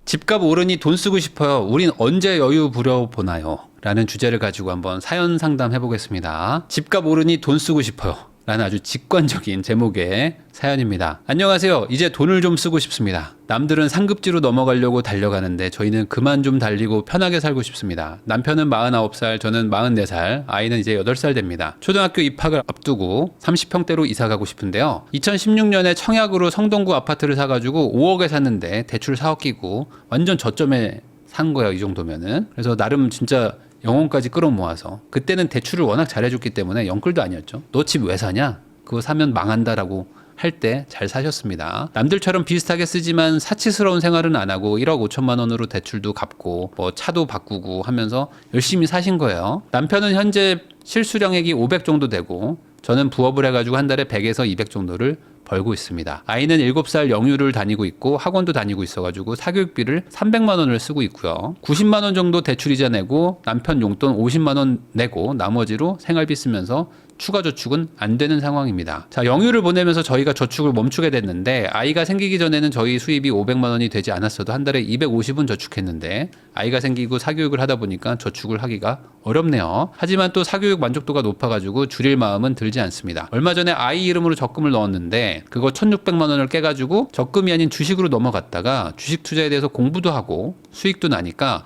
집값 오르니 돈 쓰고 싶어요. 우린 언제 여유 부려보나요? 라는 주제를 가지고 한번 사연 상담해 보겠습니다. 집값 오르니 돈 쓰고 싶어요. 라는 아주 직관적인 제목의 사연입니다. 안녕하세요. 이제 돈을 좀 쓰고 싶습니다. 남들은 상급지로 넘어가려고 달려가는데 저희는 그만 좀 달리고 편하게 살고 싶습니다. 남편은 49살, 저는 44살, 아이는 이제 8살 됩니다. 초등학교 입학을 앞두고 30평대로 이사 가고 싶은데요. 2016년에 청약으로 성동구 아파트를 사가지고 5억에 샀는데 대출 4억 끼고 완전 저점에 산 거예요. 이 정도면은. 그래서 나름 진짜 영혼까지 끌어모아서 그때는 대출을 워낙 잘해줬기 때문에 영끌도 아니었죠. 너 집 왜 사냐? 그거 사면 망한다라고 할 때 잘 사셨습니다. 남들처럼 비슷하게 쓰지만 사치스러운 생활은 안 하고 1억 5천만 원으로 대출도 갚고 뭐 차도 바꾸고 하면서 열심히 사신 거예요. 남편은 현재 실수령액이 500 정도 되고 저는 부업을 해가지고 한 달에 100에서 200 정도를 벌고 있습니다. 아이는 7살 영유를 다니고 있고 학원도 다니고 있어가지고 사교육비를 300만 원을 쓰고 있고요. 90만 원 정도 대출이자 내고 남편 용돈 50만 원 내고 나머지로 생활비 쓰면서 추가 저축은 안 되는 상황입니다. 자, 영유를 보내면서 저희가 저축을 멈추게 됐는데 아이가 생기기 전에는 저희 수입이 500만 원이 되지 않았어도 한 달에 250은 저축했는데 아이가 생기고 사교육을 하다 보니까 저축을 하기가 어렵네요. 하지만 또 사교육 만족도가 높아가지고 줄일 마음은 들지 않습니다. 얼마 전에 아이 이름으로 적금을 넣었는데 그거 1600만 원을 깨가지고 적금이 아닌 주식으로 넘어갔다가 주식 투자에 대해서 공부도 하고 수익도 나니까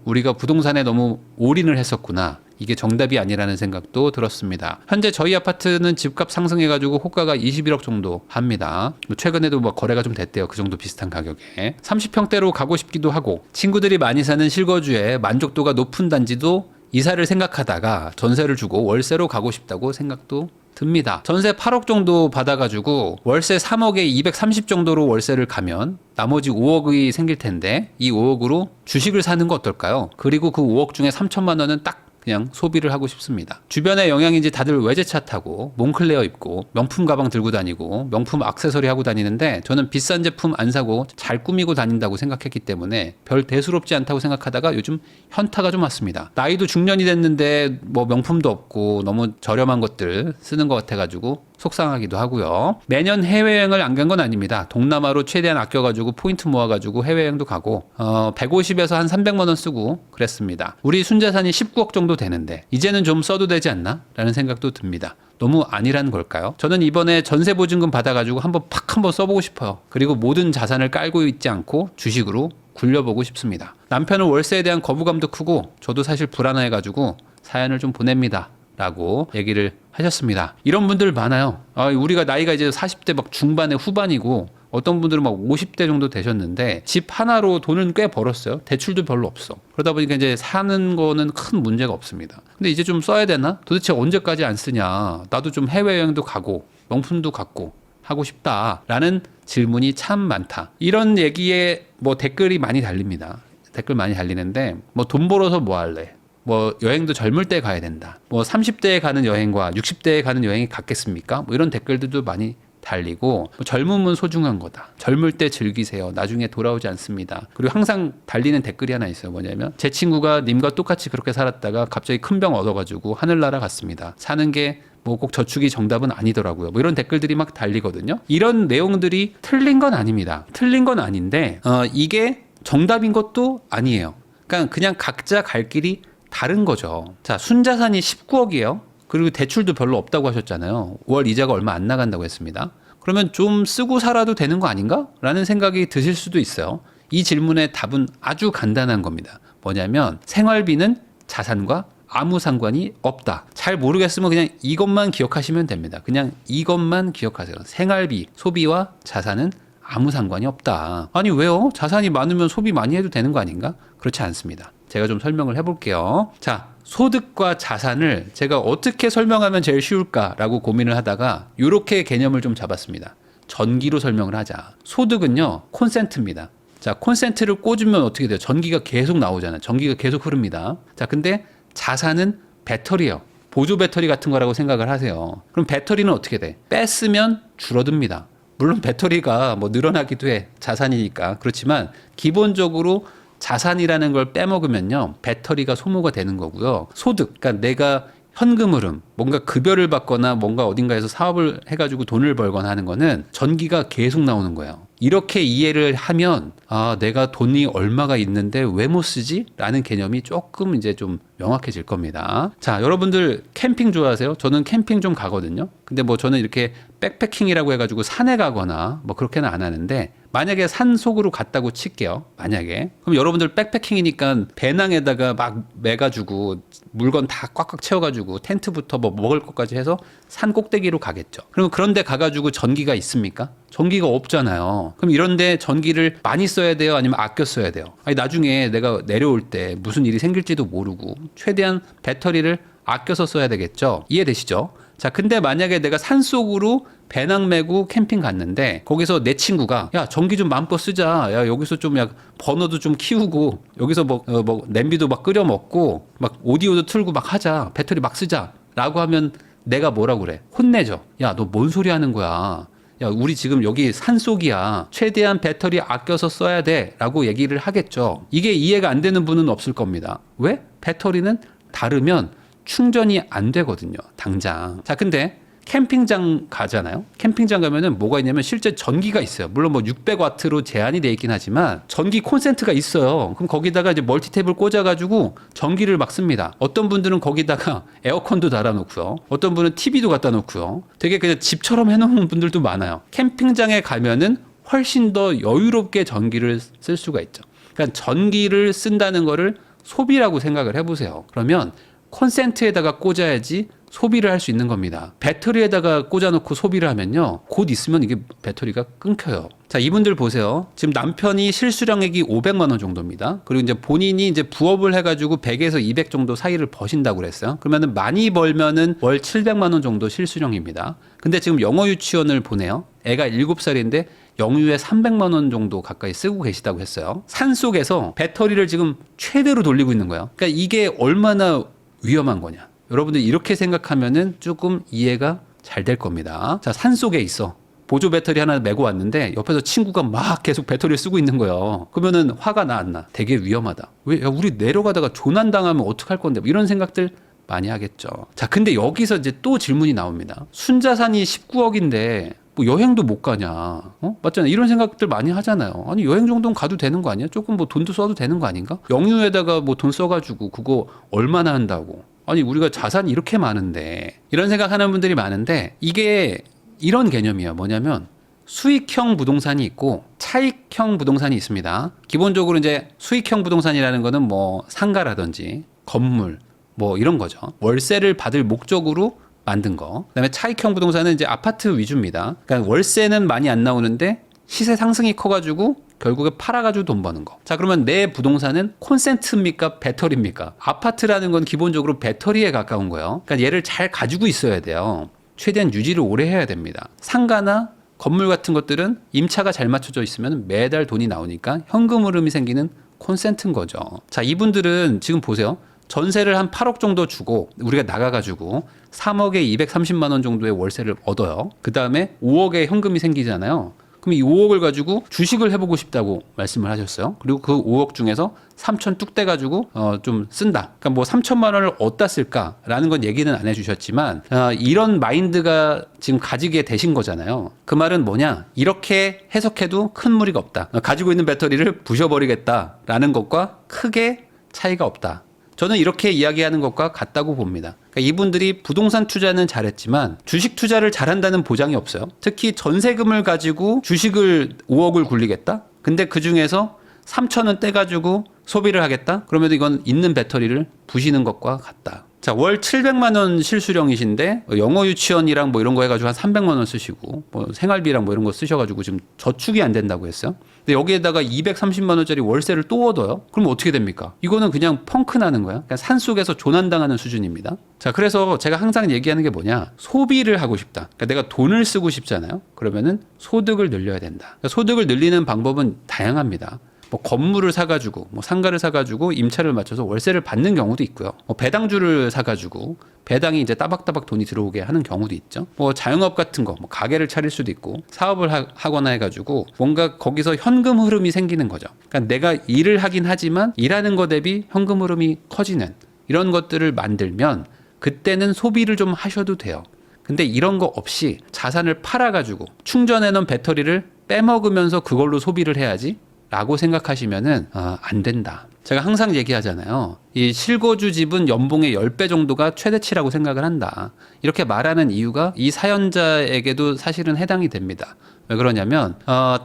우리가 부동산에 너무 올인을 했었구나. 이게 정답이 아니라는 생각도 들었습니다. 현재 저희 아파트는 집값 상승해가지고 호가가 21억 정도 합니다. 최근에도 뭐 거래가 좀 됐대요. 그 정도 비슷한 가격에. 30평대로 가고 싶기도 하고 친구들이 많이 사는 실거주에 만족도가 높은 단지도 이사를 생각하다가 전세를 주고 월세로 가고 싶다고 생각도 듭니다. 전세 8억 정도 받아가지고 월세 3억에 230 정도로 월세를 가면 나머지 5억이 생길 텐데 이 5억으로 주식을 사는 거 어떨까요? 그리고 그 5억 중에 3천만 원은 딱 그냥 소비를 하고 싶습니다. 주변의 영향인지 다들 외제차 타고 몽클레어 입고 명품 가방 들고 다니고 명품 액세서리 하고 다니는데 저는 비싼 제품 안 사고 잘 꾸미고 다닌다고 생각했기 때문에 별 대수롭지 않다고 생각하다가 요즘 현타가 좀 왔습니다. 나이도 중년이 됐는데 뭐 명품도 없고 너무 저렴한 것들 쓰는 것 같아가지고 속상하기도 하고요. 매년 해외여행을 안 간 건 아닙니다. 동남아로 최대한 아껴가지고 포인트 모아가지고 해외여행도 가고 150에서 한 300만 원 쓰고 그랬습니다. 우리 순자산이 19억 정도 되는데 이제는 좀 써도 되지 않나? 라는 생각도 듭니다. 너무 아니란 걸까요? 저는 이번에 전세보증금 받아가지고 한번 써보고 싶어요. 그리고 모든 자산을 깔고 있지 않고 주식으로 굴려보고 싶습니다. 남편은 월세에 대한 거부감도 크고 저도 사실 불안해가지고 사연을 좀 보냅니다. 라고 얘기를 하셨습니다. 이런 분들 많아요. 우리가 나이가 이제 40대 막 중반에 후반이고 어떤 분들은 막 50대 정도 되셨는데 집 하나로 돈은 꽤 벌었어요. 대출도 별로 없어. 그러다 보니까 이제 사는 거는 큰 문제가 없습니다. 근데 이제 좀 써야 되나? 도대체 언제까지 안 쓰냐? 나도 좀 해외여행도 가고 명품도 갖고 하고 싶다라는 질문이 참 많다. 이런 얘기에 뭐 댓글이 많이 달립니다. 댓글 많이 달리는데 뭐 돈 벌어서 뭐 할래? 뭐 여행도 젊을 때 가야 된다. 뭐 30대에 가는 여행과 60대에 가는 여행이 같겠습니까? 뭐 이런 댓글들도 많이 달리고 뭐 젊음은 소중한 거다. 젊을 때 즐기세요. 나중에 돌아오지 않습니다. 그리고 항상 달리는 댓글이 하나 있어요. 뭐냐면 제 친구가 님과 똑같이 그렇게 살았다가 갑자기 큰 병 얻어가지고 하늘나라 갔습니다. 사는 게 뭐 꼭 저축이 정답은 아니더라고요. 뭐 이런 댓글들이 막 달리거든요. 이런 내용들이 틀린 건 아닙니다. 틀린 건 아닌데 이게 정답인 것도 아니에요. 그러니까 그냥 각자 갈 길이 다른 거죠. 자, 순자산이 19억이에요. 그리고 대출도 별로 없다고 하셨잖아요. 5월 이자가 얼마 안 나간다고 했습니다. 그러면 좀 쓰고 살아도 되는 거 아닌가? 라는 생각이 드실 수도 있어요. 이 질문의 답은 아주 간단한 겁니다. 뭐냐면 생활비는 자산과 아무 상관이 없다. 잘 모르겠으면 그냥 이것만 기억하시면 됩니다. 그냥 이것만 기억하세요. 생활비, 소비와 자산은 아무 상관이 없다. 아니 왜요? 자산이 많으면 소비 많이 해도 되는 거 아닌가? 그렇지 않습니다. 제가 좀 설명을 해볼게요. 자, 소득과 자산을 제가 어떻게 설명하면 제일 쉬울까라고 고민을 하다가 이렇게 개념을 좀 잡았습니다. 전기로 설명을 하자. 소득은요, 콘센트입니다. 자, 콘센트를 꽂으면 어떻게 돼요? 전기가 계속 나오잖아요. 전기가 계속 흐릅니다. 자, 근데 자산은 배터리예요. 보조 배터리 같은 거라고 생각을 하세요. 그럼 배터리는 어떻게 돼? 뺐으면 줄어듭니다. 물론 배터리가 뭐 늘어나기도 해. 자산이니까. 그렇지만 기본적으로 자산이라는 걸 빼먹으면요. 배터리가 소모가 되는 거고요. 소득, 그러니까 내가 현금 흐름, 뭔가 급여를 받거나 뭔가 어딘가에서 사업을 해가지고 돈을 벌거나 하는 거는 전기가 계속 나오는 거예요. 이렇게 이해를 하면 아, 내가 돈이 얼마가 있는데 왜 못 쓰지? 라는 개념이 조금 이제 좀 명확해질 겁니다. 자, 여러분들 캠핑 좋아하세요? 저는 캠핑 좀 가거든요. 근데 뭐 저는 이렇게 백패킹이라고 해가지고 산에 가거나 뭐 그렇게는 안 하는데 만약에 산 속으로 갔다고 칠게요. 만약에. 그럼 여러분들 백패킹이니까 배낭에다가 막 매가지고 물건 다 꽉꽉 채워가지고 텐트부터 뭐 먹을 것까지 해서 산 꼭대기로 가겠죠. 그럼 그런데 가가지고 전기가 있습니까? 전기가 없잖아요. 그럼 이런데 전기를 많이 써야 돼요? 아니면 아껴 써야 돼요? 아니, 나중에 내가 내려올 때 무슨 일이 생길지도 모르고 최대한 배터리를 아껴서 써야 되겠죠. 이해되시죠? 자, 근데 만약에 내가 산속으로 배낭 메고 캠핑 갔는데 거기서 내 친구가 야, 전기 좀 마음껏 쓰자. 야, 여기서 좀 버너도 좀 키우고 여기서 뭐 냄비도 막 끓여 먹고 막 오디오도 틀고 막 하자. 배터리 막 쓰자. 라고 하면 내가 뭐라고 그래? 혼내죠. 야, 너 뭔 소리 하는 거야? 야, 우리 지금 여기 산속이야. 최대한 배터리 아껴서 써야 돼. 라고 얘기를 하겠죠. 이게 이해가 안 되는 분은 없을 겁니다. 왜? 배터리는 다르면 충전이 안 되거든요. 당장. 자, 근데 캠핑장 가잖아요. 캠핑장 가면은 뭐가 있냐면 실제 전기가 있어요. 물론 뭐 600와트로 제한이 돼 있긴 하지만 전기 콘센트가 있어요. 그럼 거기다가 이제 멀티탭을 꽂아가지고 전기를 막 씁니다. 어떤 분들은 거기다가 에어컨도 달아놓고요. 어떤 분은 TV도 갖다 놓고요. 되게 그냥 집처럼 해놓은 분들도 많아요. 캠핑장에 가면은 훨씬 더 여유롭게 전기를 쓸 수가 있죠. 그러니까 전기를 쓴다는 거를 소비라고 생각을 해보세요. 그러면 콘센트에다가 꽂아야지 소비를 할 수 있는 겁니다. 배터리에다가 꽂아놓고 소비를 하면요, 곧 있으면 이게 배터리가 끊겨요. 자, 이분들 보세요. 지금 남편이 실수령액이 500만 원 정도입니다. 그리고 이제 본인이 이제 부업을 해가지고 100에서 200 정도 사이를 버신다고 그랬어요. 그러면은 많이 벌면은 월 700만 원 정도 실수령입니다. 근데 지금 영어 유치원을 보내요. 애가 7살인데 영유에 300만 원 정도 가까이 쓰고 계시다고 했어요. 산속에서 배터리를 지금 최대로 돌리고 있는 거예요. 그러니까 이게 얼마나 위험한 거냐. 여러분들 이렇게 생각하면은 조금 이해가 잘 될 겁니다. 자, 산속에 있어. 보조 배터리 하나 메고 왔는데 옆에서 친구가 막 계속 배터리를 쓰고 있는 거예요. 그러면은 화가 나 안 나? 되게 위험하다. 왜? 야, 우리 내려가다가 조난 당하면 어떡할 건데? 뭐 이런 생각들 많이 하겠죠. 자, 근데 여기서 이제 또 질문이 나옵니다. 순자산이 19억인데 뭐 여행도 못 가냐? 맞잖아요. 이런 생각들 많이 하잖아요. 아니, 여행 정도는 가도 되는 거 아니야? 조금 뭐 돈도 써도 되는 거 아닌가? 영유에다가 뭐 돈 써가지고 그거 얼마나 한다고? 아니, 우리가 자산이 이렇게 많은데 이런 생각하는 분들이 많은데 이게 이런 개념이에요. 뭐냐면 수익형 부동산이 있고 차익형 부동산이 있습니다. 기본적으로 이제 수익형 부동산이라는 거는 뭐 상가라든지 건물 뭐 이런 거죠. 월세를 받을 목적으로 만든 거. 그다음에 차익형 부동산은 이제 아파트 위주입니다. 그러니까 월세는 많이 안 나오는데 시세 상승이 커가지고 결국에 팔아가지고 돈 버는 거. 자, 그러면 내 부동산은 콘센트입니까? 배터리입니까? 아파트라는 건 기본적으로 배터리에 가까운 거예요. 그러니까 얘를 잘 가지고 있어야 돼요. 최대한 유지를 오래 해야 됩니다. 상가나 건물 같은 것들은 임차가 잘 맞춰져 있으면 매달 돈이 나오니까 현금 흐름이 생기는 콘센트인 거죠. 자, 이분들은 지금 보세요. 전세를 한 8억 정도 주고 우리가 나가가지고 3억에 230만 원 정도의 월세를 얻어요. 그 다음에 5억의 현금이 생기잖아요. 그럼 이 5억을 가지고 주식을 해보고 싶다고 말씀을 하셨어요. 그리고 그 5억 중에서 3천 뚝 떼가지고 좀 쓴다. 그러니까 뭐 3천만 원을 어디다 쓸까라는 건 얘기는 안 해주셨지만 이런 마인드가 지금 가지게 되신 거잖아요. 그 말은 뭐냐? 이렇게 해석해도 큰 무리가 없다. 가지고 있는 배터리를 부셔버리겠다라는 것과 크게 차이가 없다. 저는 이렇게 이야기하는 것과 같다고 봅니다. 그러니까 이분들이 부동산 투자는 잘했지만 주식 투자를 잘한다는 보장이 없어요. 특히 전세금을 가지고 주식을 5억을 굴리겠다? 근데 그 중에서 3천원 떼가지고 소비를 하겠다? 그러면 이건 있는 배터리를 부시는 것과 같다. 자, 월 700만 원 실수령이신데 영어 유치원이랑 뭐 이런 거 해가지고 한 300만 원 쓰시고 뭐 생활비랑 뭐 이런 거 쓰셔가지고 지금 저축이 안 된다고 했어요. 근데 여기에다가 230만 원짜리 월세를 또 얻어요. 그럼 어떻게 됩니까? 이거는 그냥 펑크 나는 거야. 그냥 산속에서 조난당하는 수준입니다. 자, 그래서 제가 항상 얘기하는 게 뭐냐? 소비를 하고 싶다. 그러니까 내가 돈을 쓰고 싶잖아요. 그러면은 소득을 늘려야 된다. 그러니까 소득을 늘리는 방법은 다양합니다. 뭐 건물을 사가지고 뭐 상가를 사가지고 임차를 맞춰서 월세를 받는 경우도 있고요. 뭐 배당주를 사가지고 배당이 이제 따박따박 돈이 들어오게 하는 경우도 있죠. 뭐 자영업 같은 거, 뭐 가게를 차릴 수도 있고 사업을 하거나 해가지고 뭔가 거기서 현금 흐름이 생기는 거죠. 그러니까 내가 일을 하긴 하지만 일하는 거 대비 현금 흐름이 커지는 이런 것들을 만들면 그때는 소비를 좀 하셔도 돼요. 근데 이런 거 없이 자산을 팔아가지고 충전해놓은 배터리를 빼먹으면서 그걸로 소비를 해야지 라고 생각하시면은 안 된다. 제가 항상 얘기하잖아요. 이 실거주 집은 연봉의 10배 정도가 최대치라고 생각을 한다. 이렇게 말하는 이유가 이 사연자에게도 사실은 해당이 됩니다. 왜 그러냐면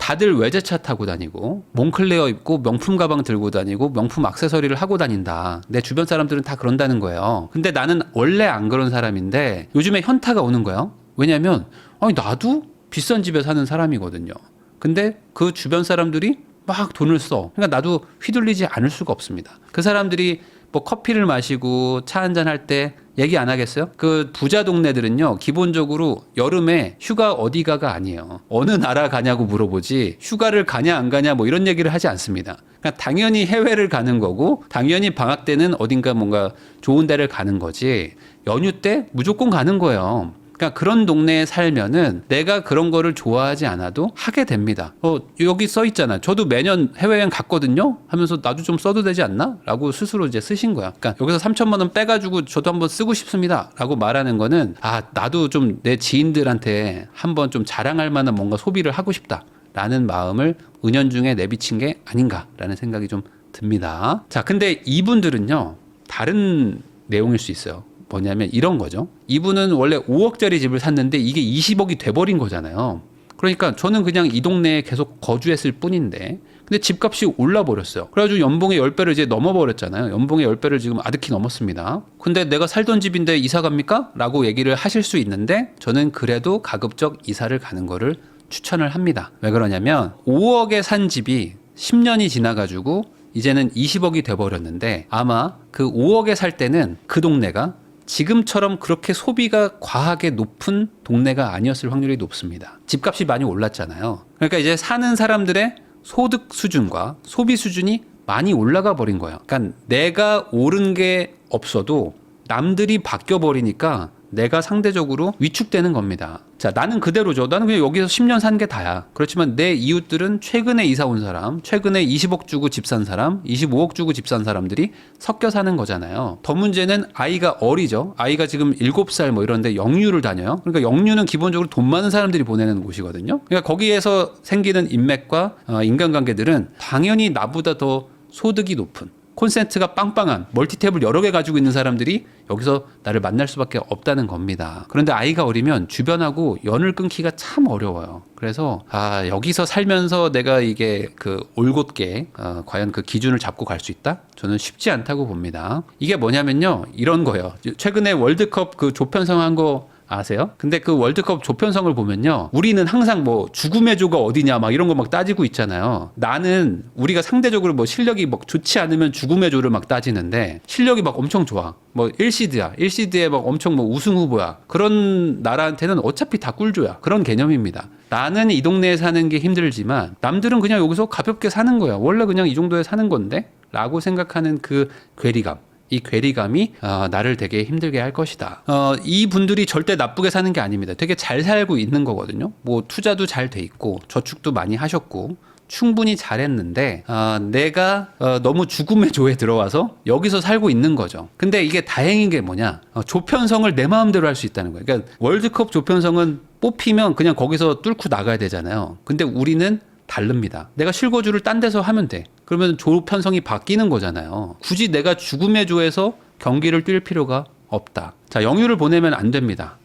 다들 외제차 타고 다니고 몽클레어 입고 명품 가방 들고 다니고 명품 액세서리를 하고 다닌다. 내 주변 사람들은 다 그런다는 거예요. 근데 나는 원래 안 그런 사람인데 요즘에 현타가 오는 거예요. 왜냐면 아니 나도 비싼 집에 사는 사람이거든요. 근데 그 주변 사람들이 막 돈을 써. 그러니까 나도 휘둘리지 않을 수가 없습니다. 그 사람들이 뭐 커피를 마시고 차 한잔 할 때 얘기 안 하겠어요? 그 부자 동네들은요, 기본적으로 여름에 휴가 어디 가가 아니에요. 어느 나라 가냐고 물어보지 휴가를 가냐 안 가냐 뭐 이런 얘기를 하지 않습니다. 그러니까 당연히 해외를 가는 거고 당연히 방학 때는 어딘가 뭔가 좋은 데를 가는 거지 연휴 때 무조건 가는 거예요. 그러니까 그런 동네에 살면은 내가 그런 거를 좋아하지 않아도 하게 됩니다. 여기 써 있잖아. 저도 매년 해외여행 갔거든요. 하면서 나도 좀 써도 되지 않나? 라고 스스로 이제 쓰신 거야. 그러니까 여기서 3천만 원 빼가지고 저도 한번 쓰고 싶습니다. 라고 말하는 거는 나도 좀 내 지인들한테 한번 좀 자랑할 만한 뭔가 소비를 하고 싶다. 라는 마음을 은연중에 내비친 게 아닌가라는 생각이 좀 듭니다. 자, 근데 이분들은요, 다른 내용일 수 있어요. 뭐냐면 이런 거죠. 이분은 원래 5억짜리 집을 샀는데 이게 20억이 돼버린 거잖아요. 그러니까 저는 그냥 이 동네에 계속 거주했을 뿐인데 근데 집값이 올라버렸어요. 그래가지고 연봉의 10배를 이제 넘어버렸잖아요. 연봉의 10배를 지금 아득히 넘었습니다. 근데 내가 살던 집인데 이사 갑니까? 라고 얘기를 하실 수 있는데 저는 그래도 가급적 이사를 가는 거를 추천을 합니다. 왜 그러냐면 5억에 산 집이 10년이 지나가지고 이제는 20억이 돼버렸는데 아마 그 5억에 살 때는 그 동네가 지금처럼 그렇게 소비가 과하게 높은 동네가 아니었을 확률이 높습니다. 집값이 많이 올랐잖아요. 그러니까 이제 사는 사람들의 소득 수준과 소비 수준이 많이 올라가 버린 거예요. 그러니까 내가 오른 게 없어도 남들이 바뀌어 버리니까 내가 상대적으로 위축되는 겁니다. 자, 나는 그대로죠. 나는 그냥 여기서 10년 산 게 다야. 그렇지만 내 이웃들은 최근에 이사 온 사람, 최근에 20억 주고 집 산 사람, 25억 주고 집 산 사람들이 섞여 사는 거잖아요. 더 문제는 아이가 어리죠. 아이가 지금 7살 뭐 이런데 영유를 다녀요. 그러니까 영유는 기본적으로 돈 많은 사람들이 보내는 곳이거든요. 그러니까 거기에서 생기는 인맥과 인간관계들은 당연히 나보다 더 소득이 높은 콘센트가 빵빵한 멀티탭을 여러 개 가지고 있는 사람들이 여기서 나를 만날 수밖에 없다는 겁니다. 그런데 아이가 어리면 주변하고 연을 끊기가 참 어려워요. 그래서 여기서 살면서 내가 이게 그 올곧게 과연 그 기준을 잡고 갈 수 있다? 저는 쉽지 않다고 봅니다. 이게 뭐냐면요, 이런 거예요. 최근에 월드컵 그 조편성한 거 아세요? 근데 그 월드컵 조편성을 보면요, 우리는 항상 뭐 죽음의 조가 어디냐 막 이런 거 막 따지고 있잖아요. 나는 우리가 상대적으로 뭐 실력이 막 좋지 않으면 죽음의 조를 막 따지는데 실력이 막 엄청 좋아. 뭐 1시드야. 1시드에 막 엄청 뭐 우승 후보야. 그런 나라한테는 어차피 다 꿀조야. 그런 개념입니다. 나는 이 동네에 사는 게 힘들지만 남들은 그냥 여기서 가볍게 사는 거야. 원래 그냥 이 정도에 사는 건데? 라고 생각하는 그 괴리감. 이 괴리감이 나를 되게 힘들게 할 것이다. 이 분들이 절대 나쁘게 사는 게 아닙니다. 되게 잘 살고 있는 거거든요. 뭐 투자도 잘 돼 있고 저축도 많이 하셨고 충분히 잘했는데 내가 너무 죽음의 조에 들어와서 여기서 살고 있는 거죠. 근데 이게 다행인 게 뭐냐, 조편성을 내 마음대로 할 수 있다는 거예요. 그러니까 월드컵 조편성은 뽑히면 그냥 거기서 뚫고 나가야 되잖아요. 근데 우리는 다릅니다. 내가 실거주를 딴 데서 하면 돼. 그러면 조 편성이 바뀌는 거잖아요. 굳이 내가 죽음의 조에서 경기를 뛸 필요가 없다. 자, 영유를 보내면 안 됩니다.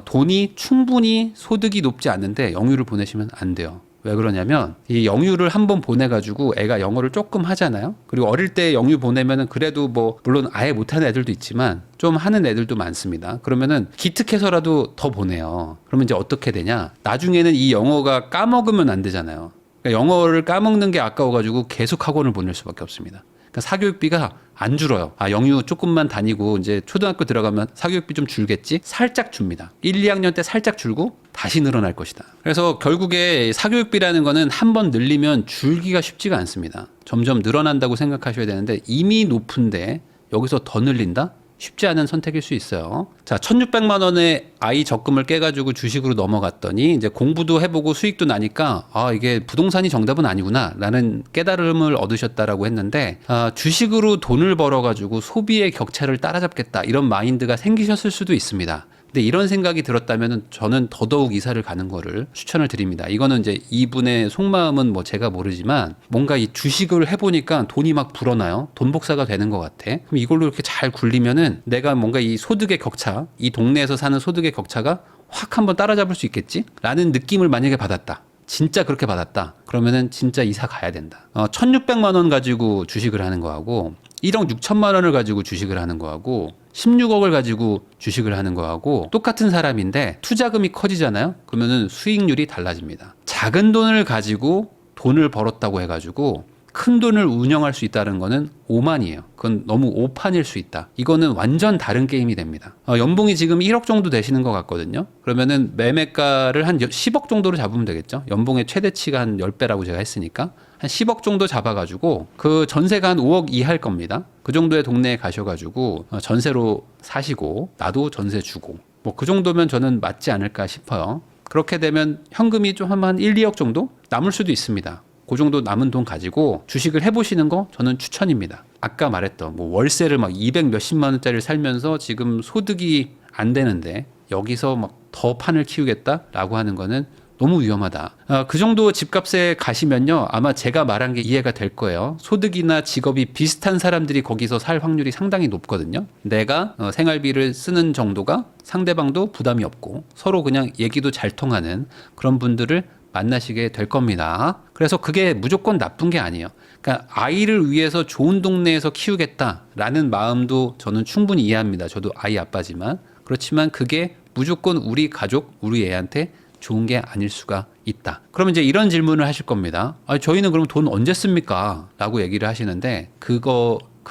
돈이 충분히 소득이 높지 않은데 영유를 보내시면 안 돼요. 왜 그러냐면 이 영유를 한번 보내가지고 애가 영어를 조금 하잖아요. 그리고 어릴 때 영유 보내면은 그래도 뭐 물론 아예 못하는 애들도 있지만 좀 하는 애들도 많습니다. 그러면은 기특해서라도 더 보내요. 그러면 이제 어떻게 되냐? 나중에는 이 영어가 까먹으면 안 되잖아요. 그러니까 영어를 까먹는 게 아까워가지고 계속 학원을 보낼 수밖에 없습니다. 그러니까 사교육비가 안 줄어요. 영유 조금만 다니고 이제 초등학교 들어가면 사교육비 좀 줄겠지? 살짝 줍니다. 1, 2학년 때 살짝 줄고 다시 늘어날 것이다. 그래서 결국에 사교육비라는 거는 한번 늘리면 줄기가 쉽지가 않습니다. 점점 늘어난다고 생각하셔야 되는데 이미 높은데 여기서 더 늘린다? 쉽지 않은 선택일 수 있어요. 자, 1,600만 원의 아이 적금을 깨가지고 주식으로 넘어갔더니 이제 공부도 해보고 수익도 나니까 이게 부동산이 정답은 아니구나 라는 깨달음을 얻으셨다라고 했는데 주식으로 돈을 벌어가지고 소비의 격차를 따라잡겠다 이런 마인드가 생기셨을 수도 있습니다. 근데 이런 생각이 들었다면 저는 더더욱 이사를 가는 거를 추천을 드립니다. 이거는 이제 이분의 속마음은 뭐 제가 모르지만 뭔가 이 주식을 해보니까 돈이 막 불어나요. 돈 복사가 되는 것 같아. 그럼 이걸로 이렇게 잘 굴리면은 내가 뭔가 이 소득의 격차, 이 동네에서 사는 소득의 격차가 확 한번 따라잡을 수 있겠지? 라는 느낌을 만약에 받았다. 진짜 그렇게 받았다. 그러면은 진짜 이사 가야 된다. 1,600만 원 가지고 주식을 하는 거하고 1억 6천만 원을 가지고 주식을 하는 거하고 16억을 가지고 주식을 하는 거하고 똑같은 사람인데 투자금이 커지잖아요. 그러면은 수익률이 달라집니다. 작은 돈을 가지고 돈을 벌었다고 해가지고 큰 돈을 운영할 수 있다는 거는 오만이에요. 그건 너무 오판일 수 있다. 이거는 완전 다른 게임이 됩니다. 연봉이 지금 1억 정도 되시는 것 같거든요. 그러면은 매매가를 한 10억 정도로 잡으면 되겠죠. 연봉의 최대치가 한 10배라고 제가 했으니까 한 10억 정도 잡아가지고 그 전세가 한 5억 이하일 겁니다. 그 정도의 동네에 가셔가지고 전세로 사시고 나도 전세 주고 뭐 그 정도면 저는 맞지 않을까 싶어요. 그렇게 되면 현금이 좀 한 1, 2억 정도 남을 수도 있습니다. 그 정도 남은 돈 가지고 주식을 해보시는 거 저는 추천입니다. 아까 말했던 뭐 월세를 막 200 몇십만 원짜리를 살면서 지금 소득이 안 되는데 여기서 막 더 판을 키우겠다라고 하는 거는 너무 위험하다. 그 정도 집값에 가시면요. 아마 제가 말한 게 이해가 될 거예요. 소득이나 직업이 비슷한 사람들이 거기서 살 확률이 상당히 높거든요. 내가 생활비를 쓰는 정도가 상대방도 부담이 없고 서로 그냥 얘기도 잘 통하는 그런 분들을 만나시게 될 겁니다. 그래서 그게 무조건 나쁜 게 아니에요. 그러니까 아이를 위해서 좋은 동네에서 키우겠다라는 마음도 저는 충분히 이해합니다. 저도 아이 아빠지만. 그렇지만 그게 무조건 우리 가족, 우리 애한테 좋은 게 아닐 수가 있다. 그러면 이제 이런 질문을 하실 겁니다. 저희는 그럼 돈 언제 씁니까? 라고 얘기를 하시는데 그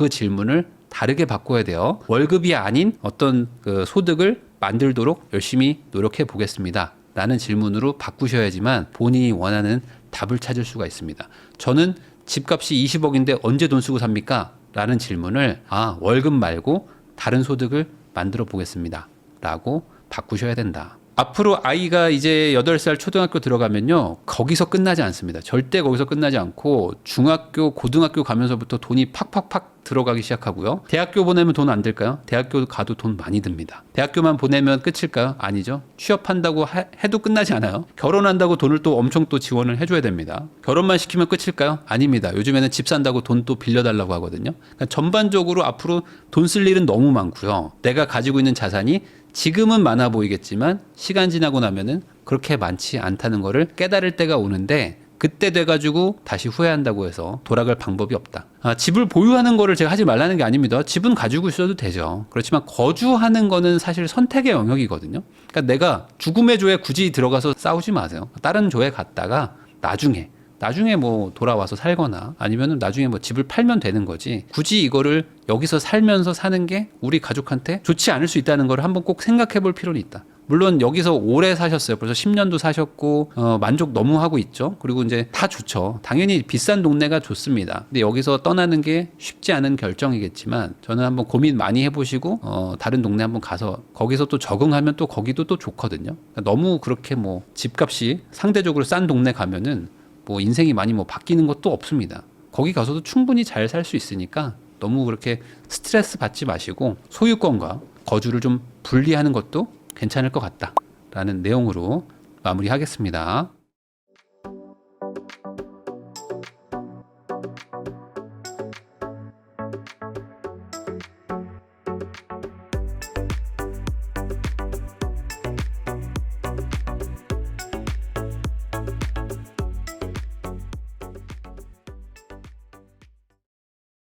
질문을 다르게 바꿔야 돼요. 월급이 아닌 어떤 그 소득을 만들도록 열심히 노력해 보겠습니다. 라는 질문으로 바꾸셔야지만 본인이 원하는 답을 찾을 수가 있습니다. 저는 집값이 20억인데 언제 돈 쓰고 삽니까? 라는 질문을 월급 말고 다른 소득을 만들어 보겠습니다. 라고 바꾸셔야 된다. 앞으로 아이가 이제 8살 초등학교 들어가면요. 거기서 끝나지 않습니다. 절대 거기서 끝나지 않고 중학교, 고등학교 가면서부터 돈이 팍팍팍 들어가기 시작하고요. 대학교 보내면 돈 안 들까요? 대학교 가도 돈 많이 듭니다. 대학교만 보내면 끝일까요? 아니죠. 취업한다고 해도 끝나지 않아요. 결혼한다고 돈을 또 엄청 또 지원을 해줘야 됩니다. 결혼만 시키면 끝일까요? 아닙니다. 요즘에는 집 산다고 돈 또 빌려달라고 하거든요. 그러니까 전반적으로 앞으로 돈 쓸 일은 너무 많고요. 내가 가지고 있는 자산이 지금은 많아 보이겠지만 시간 지나고 나면은 그렇게 많지 않다는 거를 깨달을 때가 오는데 그때 돼가지고 다시 후회한다고 해서 돌아갈 방법이 없다. 집을 보유하는 거를 제가 하지 말라는 게 아닙니다. 집은 가지고 있어도 되죠. 그렇지만 거주하는 거는 사실 선택의 영역이거든요. 그러니까 내가 죽음의 조에 굳이 들어가서 싸우지 마세요. 다른 조에 갔다가 나중에 뭐 돌아와서 살거나 아니면은 나중에 뭐 집을 팔면 되는 거지. 굳이 이거를 여기서 살면서 사는 게 우리 가족한테 좋지 않을 수 있다는 걸 한번 꼭 생각해 볼 필요는 있다. 물론 여기서 오래 사셨어요. 벌써 10년도 사셨고 만족 너무 하고 있죠. 그리고 이제 다 좋죠. 당연히 비싼 동네가 좋습니다. 근데 여기서 떠나는 게 쉽지 않은 결정이겠지만 저는 한번 고민 많이 해보시고 다른 동네 한번 가서 거기서 또 적응하면 또 거기도 또 좋거든요. 그러니까 너무 그렇게 뭐 집값이 상대적으로 싼 동네 가면은 뭐 인생이 많이 뭐 바뀌는 것도 없습니다. 거기 가서도 충분히 잘 살 수 있으니까 너무 그렇게 스트레스 받지 마시고 소유권과 거주를 좀 분리하는 것도 괜찮을 것 같다라는 내용으로 마무리하겠습니다.